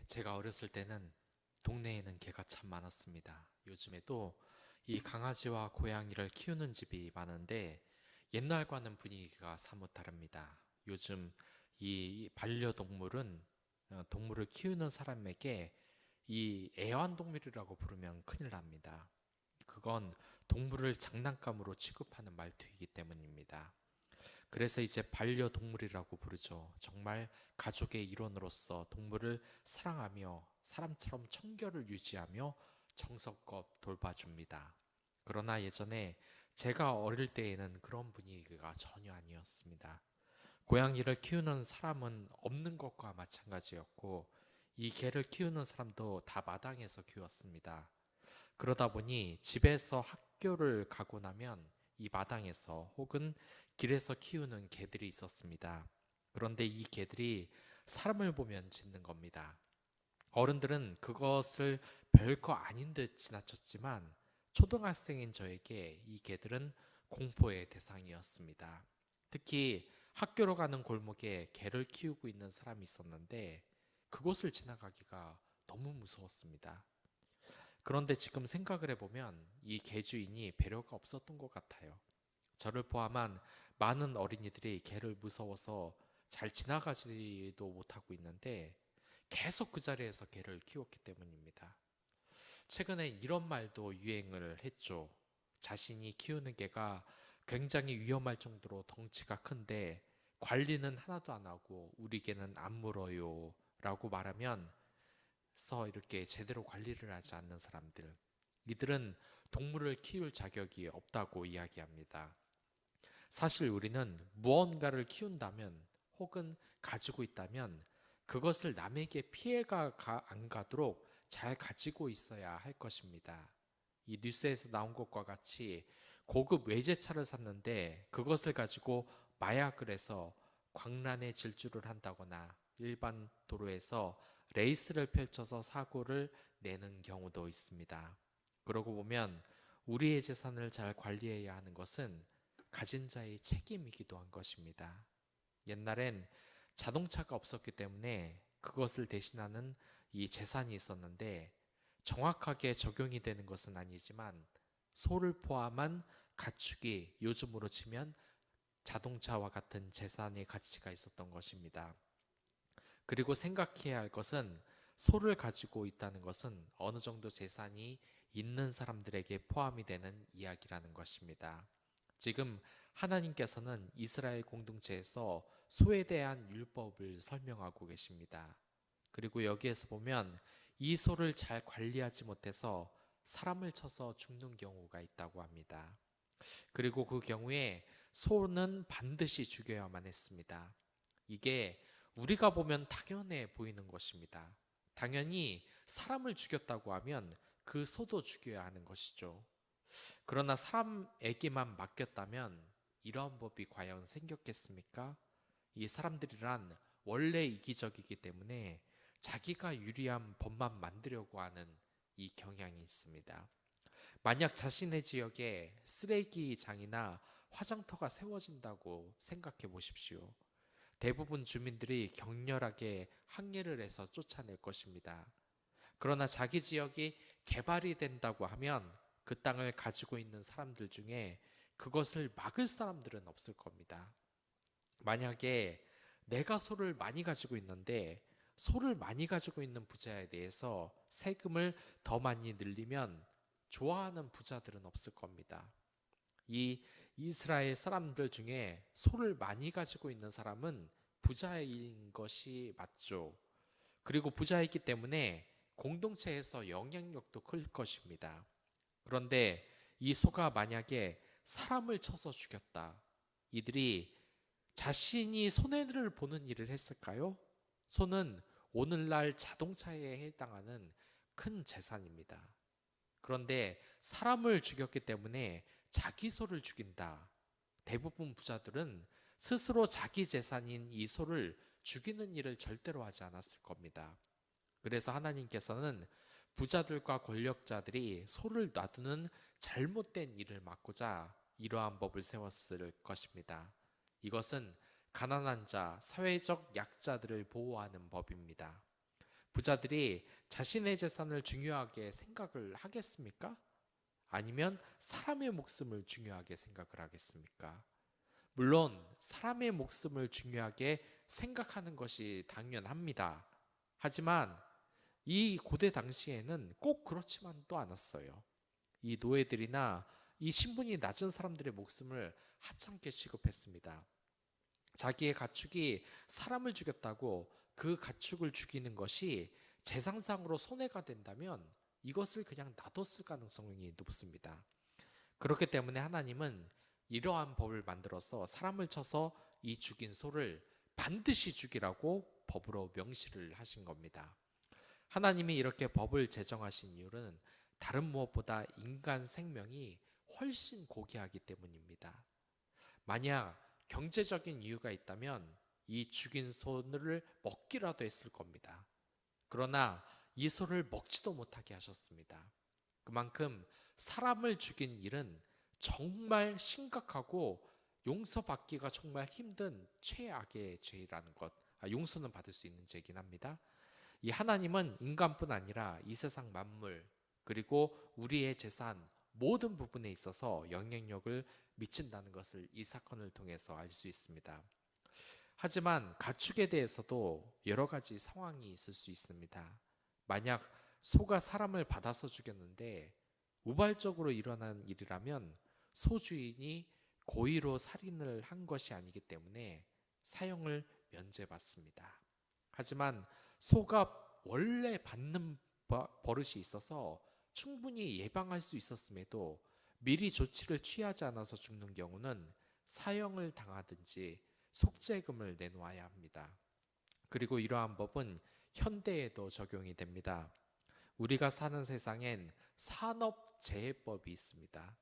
제가 어렸을 때는 동네에는 개가 참 많았습니다. 요즘에도 이 강아지와 고양이를 키우는 집이 많은데 옛날과는 분위기가 사뭇 다릅니다. 요즘 이 반려동물은 동물을 키우는 사람에게 이 애완동물이라고 부르면 큰일 납니다. 그건 동물을 장난감으로 취급하는 말투이기 때문입니다. 그래서 이제 반려동물이라고 부르죠. 정말 가족의 일원으로서 동물을 사랑하며 사람처럼 청결을 유지하며 정성껏 돌봐줍니다. 그러나 예전에 제가 어릴 때에는 그런 분위기가 전혀 아니었습니다. 고양이를 키우는 사람은 없는 것과 마찬가지였고, 이 개를 키우는 사람도 다 마당에서 키웠습니다. 그러다 보니 집에서 학교를 가고 나면 이 마당에서 혹은 길에서 키우는 개들이 있었습니다. 그런데 이 개들이 사람을 보면 짖는 겁니다. 어른들은 그것을 별거 아닌 듯 지나쳤지만 초등학생인 저에게 이 개들은 공포의 대상이었습니다. 특히 학교로 가는 골목에 개를 키우고 있는 사람이 있었는데 그곳을 지나가기가 너무 무서웠습니다. 그런데 지금 생각을 해보면 이 개주인이 배려가 없었던 것 같아요. 저를 포함한 많은 어린이들이 개를 무서워서 잘 지나가지도 못하고 있는데 계속 그 자리에서 개를 키웠기 때문입니다. 최근에 이런 말도 유행을 했죠. 자신이 키우는 개가 굉장히 위험할 정도로 덩치가 큰데 관리는 하나도 안 하고 우리 개는 안 물어요 라고 말하면 이렇게 제대로 관리를 하지 않는 사람들, 이들은 동물을 키울 자격이 없다고 이야기합니다. 사실 우리는 무언가를 키운다면 혹은 가지고 있다면 그것을 남에게 피해가 안 가도록 잘 가지고 있어야 할 것입니다. 이 뉴스에서 나온 것과 같이 고급 외제차를 샀는데 그것을 가지고 마약을 해서 광란에 질주를 한다거나 일반 도로에서 레이스를 펼쳐서 사고를 내는 경우도 있습니다. 그러고 보면 우리의 재산을 잘 관리해야 하는 것은 가진 자의 책임이기도 한 것입니다. 옛날엔 자동차가 없었기 때문에 그것을 대신하는 이 재산이 있었는데 정확하게 적용이 되는 것은 아니지만 소를 포함한 가축이 요즘으로 치면 자동차와 같은 재산의 가치가 있었던 것입니다. 그리고 생각해야 할 것은 소를 가지고 있다는 것은 어느 정도 재산이 있는 사람들에게 포함이 되는 이야기라는 것입니다. 지금 하나님께서는 이스라엘 공동체에서 소에 대한 율법을 설명하고 계십니다. 그리고 여기에서 보면 이 소를 잘 관리하지 못해서 사람을 쳐서 죽는 경우가 있다고 합니다. 그리고 그 경우에 소는 반드시 죽여야만 했습니다. 이게 우리가 보면 당연해 보이는 것입니다. 당연히 사람을 죽였다고 하면 그 소도 죽여야 하는 것이죠. 그러나 사람에게만 맡겼다면 이러한 법이 과연 생겼겠습니까? 이 사람들이란 원래 이기적이기 때문에 자기가 유리한 법만 만들려고 하는 이 경향이 있습니다. 만약 자신의 지역에 쓰레기장이나 화장터가 세워진다고 생각해 보십시오. 대부분 주민들이 격렬하게 항의를 해서 쫓아낼 것입니다. 그러나 자기 지역이 개발이 된다고 하면 그 땅을 가지고 있는 사람들 중에 그것을 막을 사람들은 없을 겁니다. 만약에 내가 소를 많이 가지고 있는데 소를 많이 가지고 있는 부자에 대해서 세금을 더 많이 늘리면 좋아하는 부자들은 없을 겁니다. 이 이스라엘 사람들 중에 소를 많이 가지고 있는 사람은 부자인 것이 맞죠. 그리고 부자이기 때문에 공동체에서 영향력도 클 것입니다. 그런데 이 소가 만약에 사람을 쳐서 죽였다. 이들이 자신이 손해를 보는 일을 했을까요? 소는 오늘날 자동차에 해당하는 큰 재산입니다. 그런데 사람을 죽였기 때문에 자기 소를 죽인다. 대부분 부자들은 스스로 자기 재산인 이 소를 죽이는 일을 절대로 하지 않았을 겁니다. 그래서 하나님께서는 부자들과 권력자들이 소를 놔두는 잘못된 일을 막고자 이러한 법을 세웠을 것입니다. 이것은 가난한 자, 사회적 약자들을 보호하는 법입니다. 부자들이 자신의 재산을 중요하게 생각을 하겠습니까? 아니면 사람의 목숨을 중요하게 생각을 하겠습니까? 물론 사람의 목숨을 중요하게 생각하는 것이 당연합니다. 하지만 이 고대 당시에는 꼭 그렇지만도 않았어요. 이 노예들이나 이 신분이 낮은 사람들의 목숨을 하찮게 취급했습니다. 자기의 가축이 사람을 죽였다고 그 가축을 죽이는 것이 재상상으로 손해가 된다면 이것을 그냥 놔뒀을 가능성이 높습니다. 그렇기 때문에 하나님은 이러한 법을 만들어서 사람을 쳐서 이 죽인 소를 반드시 죽이라고 법으로 명시를 하신 겁니다. 하나님이 이렇게 법을 제정하신 이유는 다른 무엇보다 인간 생명이 훨씬 고귀하기 때문입니다. 만약 경제적인 이유가 있다면 이 죽인 소를 먹기라도 했을 겁니다. 그러나 이 소를 먹지도 못하게 하셨습니다. 그만큼 사람을 죽인 일은 정말 심각하고 용서받기가 정말 힘든 최악의 죄라는 것, 용서는 받을 수 있는 죄이긴 합니다. 이 하나님은 인간뿐 아니라 이 세상 만물 그리고 우리의 재산 모든 부분에 있어서 영향력을 미친다는 것을 이 사건을 통해서 알 수 있습니다. 하지만 가축에 대해서도 여러 가지 상황이 있을 수 있습니다. 만약 소가 사람을 받아서 죽였는데 우발적으로 일어난 일이라면 소주인이 고의로 살인을 한 것이 아니기 때문에 사형을 면제받습니다. 하지만 소가 원래 받는 버릇이 있어서 충분히 예방할 수 있었음에도 미리 조치를 취하지 않아서 죽는 경우는 사형을 당하든지 속죄금을 내놓아야 합니다. 그리고 이러한 법은 현대에도 적용이 됩니다. 우리가 사는 세상엔 산업재해법이 있습니다.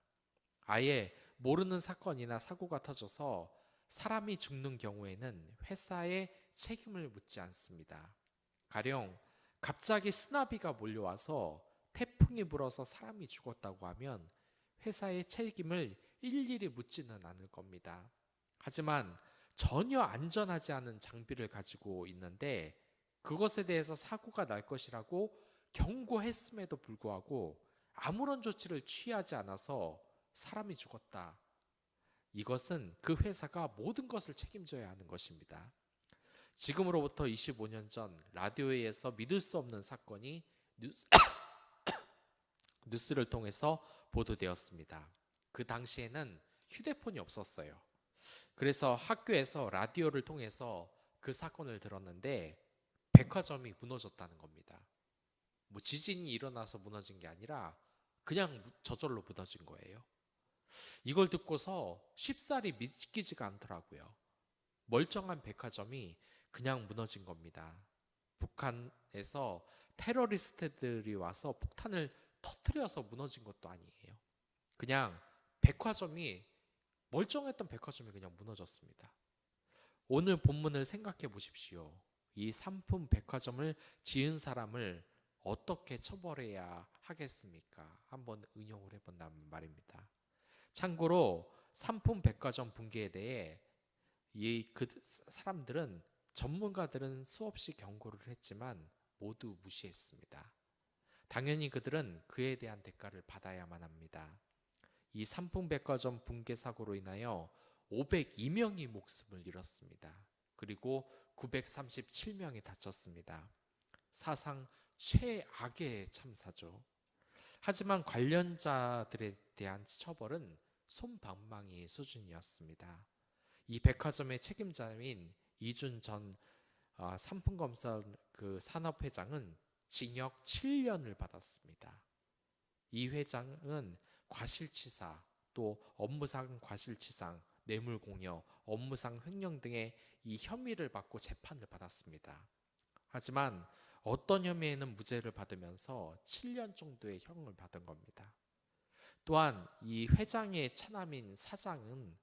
아예 모르는 사건이나 사고가 터져서 사람이 죽는 경우에는 회사에 책임을 묻지 않습니다. 가령 갑자기 쓰나미가 몰려와서 태풍이 불어서 사람이 죽었다고 하면 회사의 책임을 일일이 묻지는 않을 겁니다. 하지만 전혀 안전하지 않은 장비를 가지고 있는데 그것에 대해서 사고가 날 것이라고 경고했음에도 불구하고 아무런 조치를 취하지 않아서 사람이 죽었다. 이것은 그 회사가 모든 것을 책임져야 하는 것입니다. 지금으로부터 25년 전 라디오에서 믿을 수 없는 사건이 뉴스를 통해서 보도되었습니다. 그 당시에는 휴대폰이 없었어요. 그래서 학교에서 라디오를 통해서 그 사건을 들었는데 백화점이 무너졌다는 겁니다. 뭐 지진이 일어나서 무너진 게 아니라 그냥 저절로 무너진 거예요. 이걸 듣고서 쉽사리 믿기지가 않더라고요. 멀쩡한 백화점이 그냥 무너진 겁니다. 북한에서 테러리스트들이 와서 폭탄을 터뜨려서 무너진 것도 아니에요. 그냥 멀쩡했던 백화점이 그냥 무너졌습니다. 오늘 본문을 생각해 보십시오. 이 삼품 백화점을 지은 사람을 어떻게 처벌해야 하겠습니까? 한번 응용을 해본다는 말입니다. 참고로 삼품 백화점 붕괴에 대해 그 사람들은 전문가들은 수없이 경고를 했지만 모두 무시했습니다. 당연히 그들은 그에 대한 대가를 받아야만 합니다. 이 삼풍 백화점 붕괴 사고로 인하여 502명이 목숨을 잃었습니다. 그리고 937명이 다쳤습니다. 사상 최악의 참사죠. 하지만 관련자들에 대한 처벌은 솜방망이 수준이었습니다. 이 백화점의 책임자인 이준 전 삼풍검사 그 산업회장은 징역 7년을 받았습니다. 이 회장은 과실치사, 또 업무상 과실치상, 뇌물공여, 업무상 횡령 등의 이 혐의를 받고 재판을 받았습니다. 하지만 어떤 혐의에는 무죄를 받으면서 7년 정도의 형을 받은 겁니다. 또한 이 회장의 차남인 사장은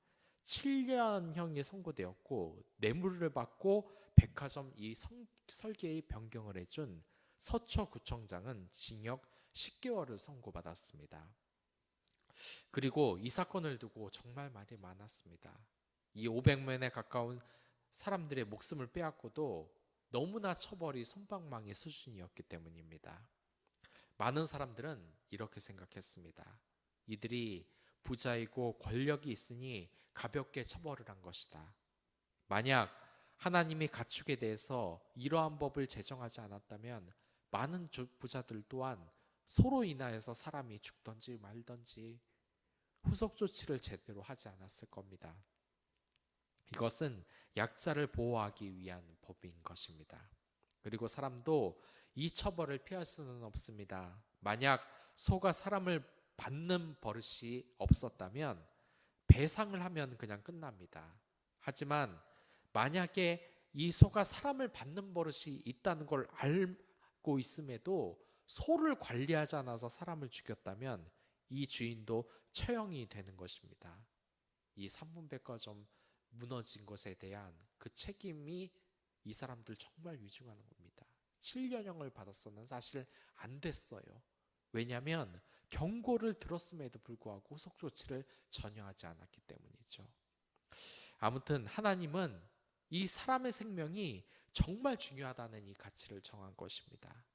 7년형이 선고되었고 뇌물을 받고 백화점 이 설계의 변경을 해준 서초구청장은 징역 10개월을 선고받았습니다. 그리고 이 사건을 두고 정말 말이 많았습니다. 이 500명에 가까운 사람들의 목숨을 빼앗고도 너무나 처벌이 솜방망이 수준이었기 때문입니다. 많은 사람들은 이렇게 생각했습니다. 이들이 부자이고 권력이 있으니 가볍게 처벌을 한 것이다. 만약 하나님이 가축에 대해서 이러한 법을 제정하지 않았다면 많은 부자들 또한 소로 인하여서 사람이 죽든지 말든지 후속 조치를 제대로 하지 않았을 겁니다. 이것은 약자를 보호하기 위한 법인 것입니다. 그리고 사람도 이 처벌을 피할 수는 없습니다. 만약 소가 사람을 받는 버릇이 없었다면 배상을 하면 그냥 끝납니다. 하지만 만약에 이 소가 사람을 받는 버릇이 있다는 걸 알고 있음에도 소를 관리하지 않아서 사람을 죽였다면 이 주인도 처형이 되는 것입니다. 이 삼분백과점 무너진 것에 대한 그 책임이 이 사람들 정말 위중한 겁니다. 7년형을 받았으면 사실 안 됐어요. 왜냐하면 경고를 들었음에도 불구하고 후속 조치를 전혀 하지 않았기 때문이죠. 아무튼 하나님은 이 사람의 생명이 정말 중요하다는 이 가치를 정한 것입니다.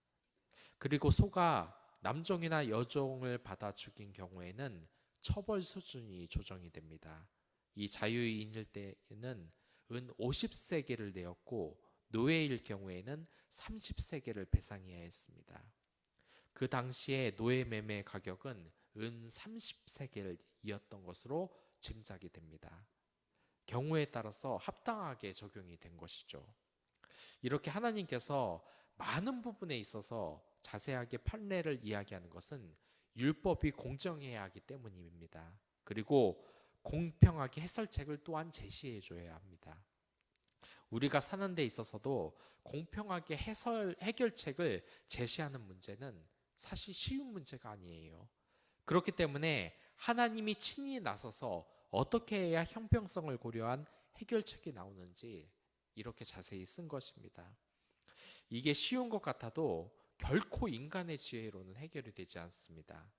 그리고 소가 남종이나 여종을 받아 죽인 경우에는 처벌 수준이 조정이 됩니다. 이 자유인일 때에는 은 50세겔을 내었고 노예일 경우에는 30세겔을 배상해야 했습니다. 그 당시에 노예 매매 가격은 은 30세겔이었던 것으로 짐작이 됩니다. 경우에 따라서 합당하게 적용이 된 것이죠. 이렇게 하나님께서 많은 부분에 있어서 자세하게 판례를 이야기하는 것은 율법이 공정해야 하기 때문입니다. 그리고 공평하게 해설책을 또한 제시해 줘야 합니다. 우리가 사는 데 있어서도 공평하게 해결책을 제시하는 문제는 사실 쉬운 문제가 아니에요. 그렇기 때문에 하나님이 친히 나서서 어떻게 해야 형평성을 고려한 해결책이 나오는지 이렇게 자세히 쓴 것입니다. 이게 쉬운 것 같아도 결코 인간의 지혜로는 해결이 되지 않습니다.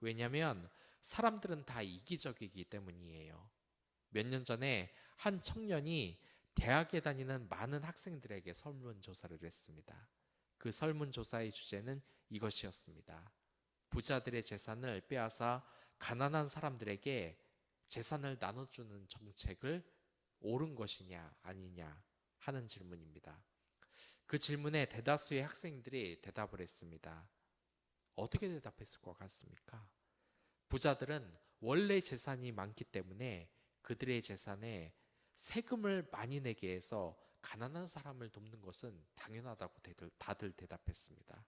왜냐하면 사람들은 다 이기적이기 때문이에요. 몇 년 전에 한 청년이 대학에 다니는 많은 학생들에게 설문조사를 했습니다. 그 설문조사의 주제는 이것이었습니다. 부자들의 재산을 빼앗아 가난한 사람들에게 재산을 나눠주는 정책을 옳은 것이냐 아니냐 하는 질문입니다. 그 질문에 대다수의 학생들이 대답을 했습니다. 어떻게 대답했을 것 같습니까? 부자들은 원래 재산이 많기 때문에 그들의 재산에 세금을 많이 내게 해서 가난한 사람을 돕는 것은 당연하다고 다들 대답했습니다.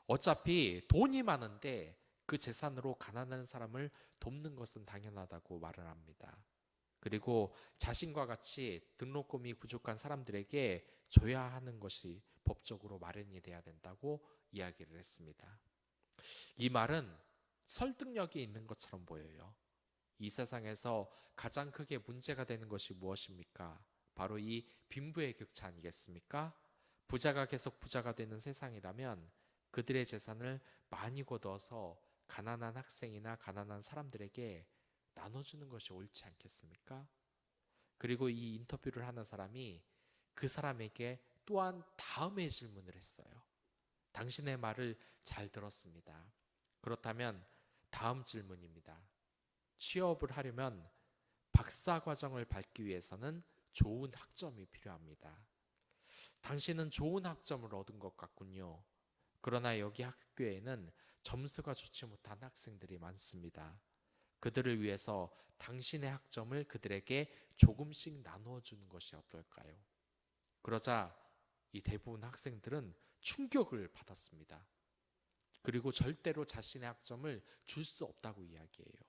어차피 돈이 많은데 그 재산으로 가난한 사람을 돕는 것은 당연하다고 말을 합니다. 그리고 자신과 같이 등록금이 부족한 사람들에게 줘야 하는 것이 법적으로 마련이 돼야 된다고 이야기를 했습니다. 이 말은 설득력이 있는 것처럼 보여요. 이 세상에서 가장 크게 문제가 되는 것이 무엇입니까? 바로 이 빈부의 격차 아니겠습니까? 부자가 계속 부자가 되는 세상이라면 그들의 재산을 많이 거둬서 가난한 학생이나 가난한 사람들에게 나눠주는 것이 옳지 않겠습니까? 그리고 이 인터뷰를 하는 사람이 그 사람에게 또한 다음의 질문을 했어요. 당신의 말을 잘 들었습니다. 그렇다면 다음 질문입니다. 취업을 하려면 박사 과정을 밟기 위해서는 좋은 학점이 필요합니다. 당신은 좋은 학점을 얻은 것 같군요. 그러나 여기 학교에는 점수가 좋지 못한 학생들이 많습니다. 그들을 위해서 당신의 학점을 그들에게 조금씩 나누어 주는 것이 어떨까요? 그러자 이 대부분 학생들은 충격을 받았습니다. 그리고 절대로 자신의 학점을 줄 수 없다고 이야기해요.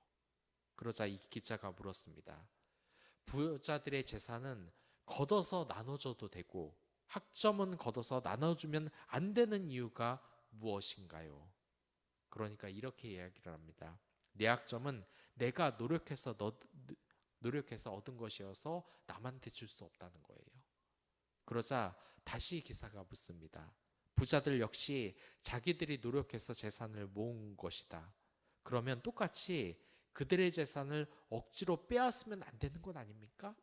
그러자 이 기자가 물었습니다. 부자들의 재산은 걷어서 나눠줘도 되고 학점은 걷어서 나눠주면 안 되는 이유가 무엇인가요? 그러니까 이렇게 이야기를 합니다. 내 학점은 내가 노력해서 얻은 것이어서 남한테 줄 수 없다는 거예요. 그러자 다시 기사가 묻습니다. 부자들 역시 자기들이 노력해서 재산을 모은 것이다. 그러면 똑같이 그들의 재산을 억지로 빼앗으면 안 되는 건 아닙니까?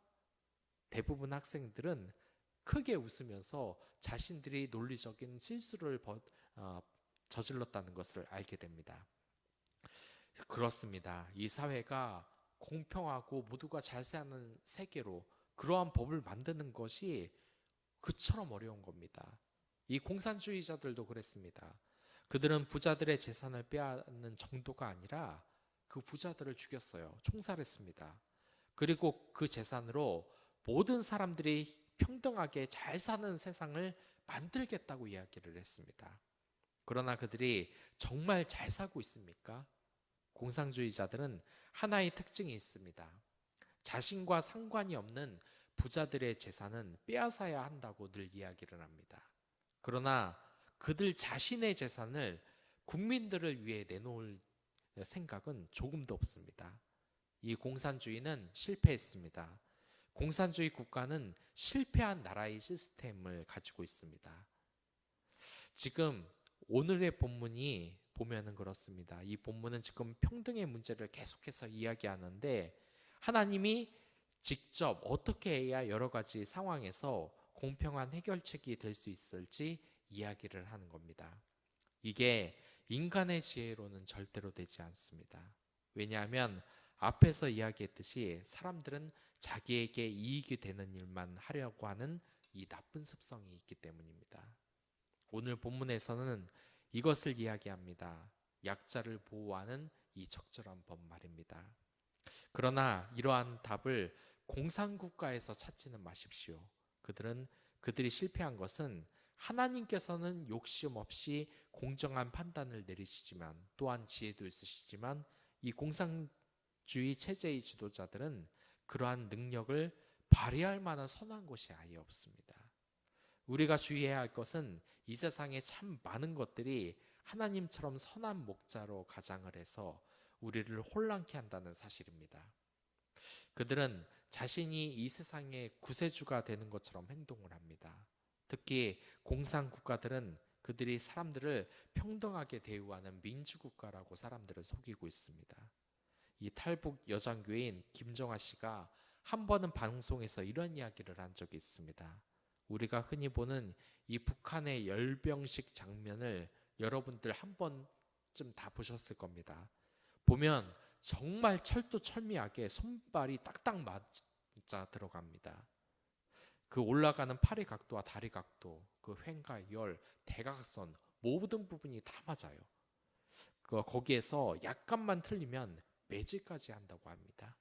대부분 학생들은 크게 웃으면서 자신들이 논리적인 실수를 저질렀다는 것을 알게 됩니다. 그렇습니다. 이 사회가 공평하고 모두가 잘 사는 세계로 그러한 법을 만드는 것이 그처럼 어려운 겁니다. 이 공산주의자들도 그랬습니다. 그들은 부자들의 재산을 빼앗는 정도가 아니라 그 부자들을 죽였어요. 총살했습니다. 그리고 그 재산으로 모든 사람들이 평등하게 잘 사는 세상을 만들겠다고 이야기를 했습니다. 그러나 그들이 정말 잘 살고 있습니까? 공산주의자들은 하나의 특징이 있습니다. 자신과 상관이 없는 부자들의 재산은 빼앗아야 한다고 늘 이야기를 합니다. 그러나 그들 자신의 재산을 국민들을 위해 내놓을 생각은 조금도 없습니다. 이 공산주의는 실패했습니다. 공산주의 국가는 실패한 나라의 시스템을 가지고 있습니다. 지금 오늘의 본문이 보면은 그렇습니다. 이 본문은 지금 평등의 문제를 계속해서 이야기하는데 하나님이 직접 어떻게 해야 여러 가지 상황에서 공평한 해결책이 될 수 있을지 이야기를 하는 겁니다. 이게 인간의 지혜로는 절대로 되지 않습니다. 왜냐하면 앞에서 이야기했듯이 사람들은 자기에게 이익이 되는 일만 하려고 하는 이 나쁜 습성이 있기 때문입니다. 오늘 본문에서는 이것을 이야기합니다. 약자를 보호하는 이 적절한 법 말입니다. 그러나 이러한 답을 공산국가에서 찾지는 마십시오. 그들이 실패한 것은 하나님께서는 욕심 없이 공정한 판단을 내리시지만 또한 지혜도 있으시지만 이 공산주의 체제의 지도자들은 그러한 능력을 발휘할 만한 선한 것이 아예 없습니다. 우리가 주의해야 할 것은 이 세상에 참 많은 것들이 하나님처럼 선한 목자로 가장을 해서 우리를 혼란케 한다는 사실입니다. 그들은 자신이 이 세상의 구세주가 되는 것처럼 행동을 합니다. 특히 공산국가들은 그들이 사람들을 평등하게 대우하는 민주국가라고 사람들을 속이고 있습니다. 이 탈북 여장교인 김정아 씨가 한 번은 방송에서 이런 이야기를 한 적이 있습니다. 우리가 흔히 보는 이 북한의 열병식 장면을 여러분들 한 번쯤 다 보셨을 겁니다. 보면 정말 철두철미하게 손발이 딱딱 맞아 들어갑니다. 그 올라가는 팔의 각도와 다리 각도, 그 횡과 열, 대각선 모든 부분이 다 맞아요. 거기에서 약간만 틀리면 매질까지 한다고 합니다.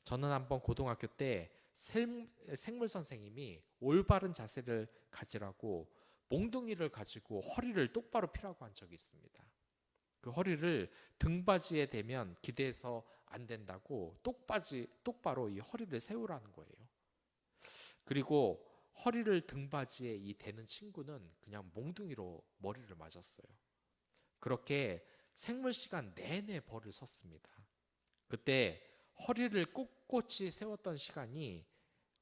저는 한번 고등학교 때 생물 선생님이 올바른 자세를 가지라고 몽둥이를 가지고 허리를 똑바로 펴라고 한 적이 있습니다. 그 허리를 등받이에 대면 기대서 안 된다고 똑바로 이 허리를 세우라는 거예요. 그리고 허리를 등받이에 이 대는 친구는 그냥 몽둥이로 머리를 맞았어요. 그렇게 생물 시간 내내 벌을 섰습니다. 그때 허리를 꼿꼿이 세웠던 시간이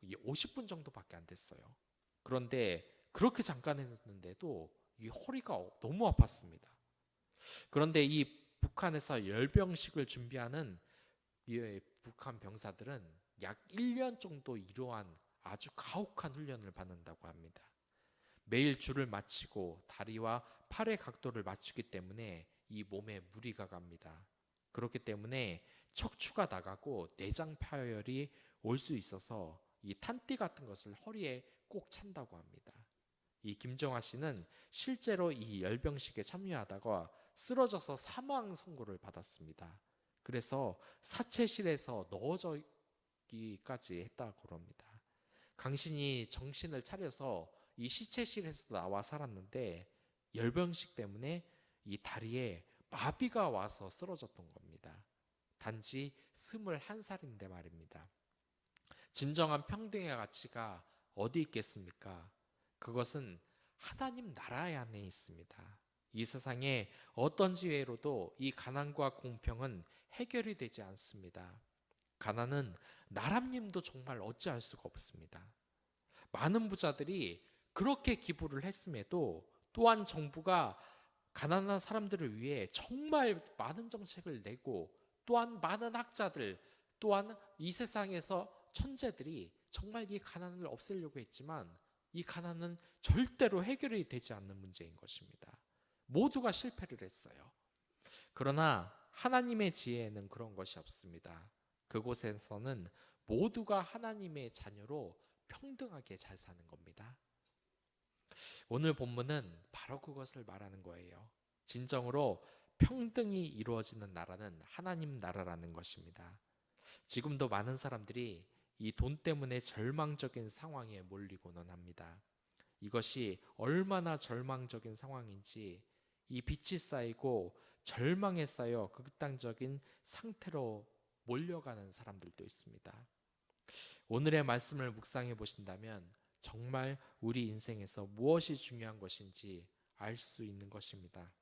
50분 정도밖에 안 됐어요. 그런데 그렇게 잠깐 했는데도 이 허리가 너무 아팠습니다. 그런데 이 북한에서 열병식을 준비하는 이 북한 병사들은 약 1년 정도 이러한 아주 가혹한 훈련을 받는다고 합니다. 매일 줄을 맞추고 다리와 팔의 각도를 맞추기 때문에 이 몸에 무리가 갑니다. 그렇기 때문에 척추가 나가고 내장 파열이 올 수 있어서 이 탄띠 같은 것을 허리에 꼭 찬다고 합니다. 이 김정아 씨는 실제로 이 열병식에 참여하다가 쓰러져서 사망 선고를 받았습니다. 그래서 사체실에서 넣어지기까지 했다고 합니다. 강신이 정신을 차려서 이 시체실에서 나와 살았는데 열병식 때문에 이 다리에 마비가 와서 쓰러졌던 겁니다. 단지 21살인데 말입니다. 진정한 평등의 가치가 어디 있겠습니까? 그것은 하나님 나라 안에 있습니다. 이 세상에 어떤 지혜로도 이 가난과 공평은 해결이 되지 않습니다. 가난은 나람님도 정말 어찌할 수가 없습니다. 많은 부자들이 그렇게 기부를 했음에도 또한 정부가 가난한 사람들을 위해 정말 많은 정책을 내고 또한 많은 학자들 또한 이 세상에서 천재들이 정말 이 가난을 없애려고 했지만 이 가난은 절대로 해결이 되지 않는 문제인 것입니다. 모두가 실패를 했어요. 그러나 하나님의 지혜에는 그런 것이 없습니다. 그곳에서는 모두가 하나님의 자녀로 평등하게 잘 사는 겁니다. 오늘 본문은 바로 그것을 말하는 거예요. 진정으로 평등이 이루어지는 나라는 하나님 나라라는 것입니다. 지금도 많은 사람들이 이 돈 때문에 절망적인 상황에 몰리고는 합니다. 이것이 얼마나 절망적인 상황인지 이 빚이 쌓이고 절망에 쌓여 극단적인 상태로 몰려가는 사람들도 있습니다. 오늘의 말씀을 묵상해 보신다면 정말 우리 인생에서 무엇이 중요한 것인지 알 수 있는 것입니다.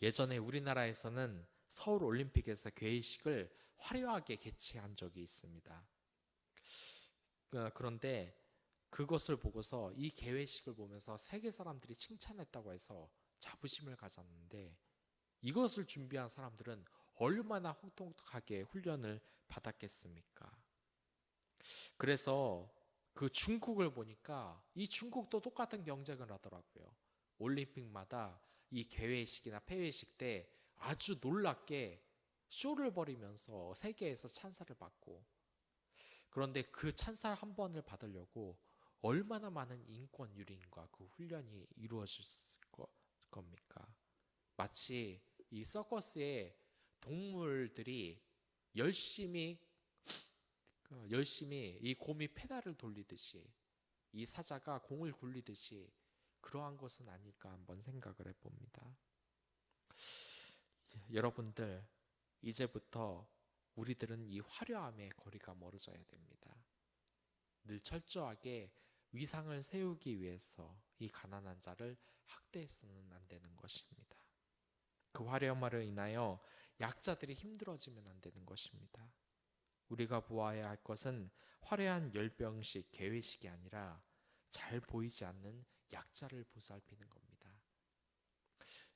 예전에 우리나라에서는 서울 올림픽에서 개회식을 화려하게 개최한 적이 있습니다. 그런데 그것을 보고서 이 개회식을 보면서 세계 사람들이 칭찬했다고 해서 자부심을 가졌는데 이것을 준비한 사람들은 얼마나 혹독하게 훈련을 받았겠습니까? 그래서 그 중국을 보니까 이 중국도 똑같은 경쟁을 하더라고요. 올림픽마다 이 개회식이나 폐회식 때 아주 놀랍게 쇼를 벌이면서 세계에서 찬사를 받고, 그런데 그 찬사 한 번을 받으려고 얼마나 많은 인권 유린과 그 훈련이 이루어질 겁니까? 마치 이 서커스에 동물들이 열심히 이 곰이 페달을 돌리듯이, 이 사자가 공을 굴리듯이 그러한 것은 아닐까 한번 생각을 해봅니다. 여러분들, 이제부터 우리들은 이 화려함의 거리가 멀어져야 됩니다. 늘 철저하게 위상을 세우기 위해서 이 가난한 자를 학대해서는 안 되는 것입니다. 그 화려함으로 인하여 약자들이 힘들어지면 안 되는 것입니다. 우리가 보아야 할 것은 화려한 열병식, 개회식이 아니라 잘 보이지 않는 약자를 보살피는 겁니다.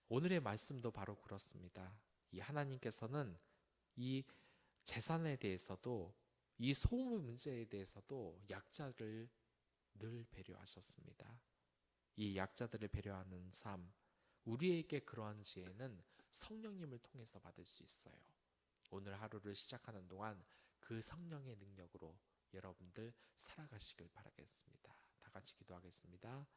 오늘의 말씀도 바로 그렇습니다. 이 하나님께서는 이 재산에 대해서도, 이 소유 문제에 대해서도 약자를 늘 배려하셨습니다. 이 약자들을 배려하는 삶, 우리에게 그러한 지혜는 성령님을 통해서 받을 수 있어요. 오늘 하루를 시작하는 동안 그 성령의 능력으로 여러분들 살아가시길 바라겠습니다. 다 같이 기도하겠습니다.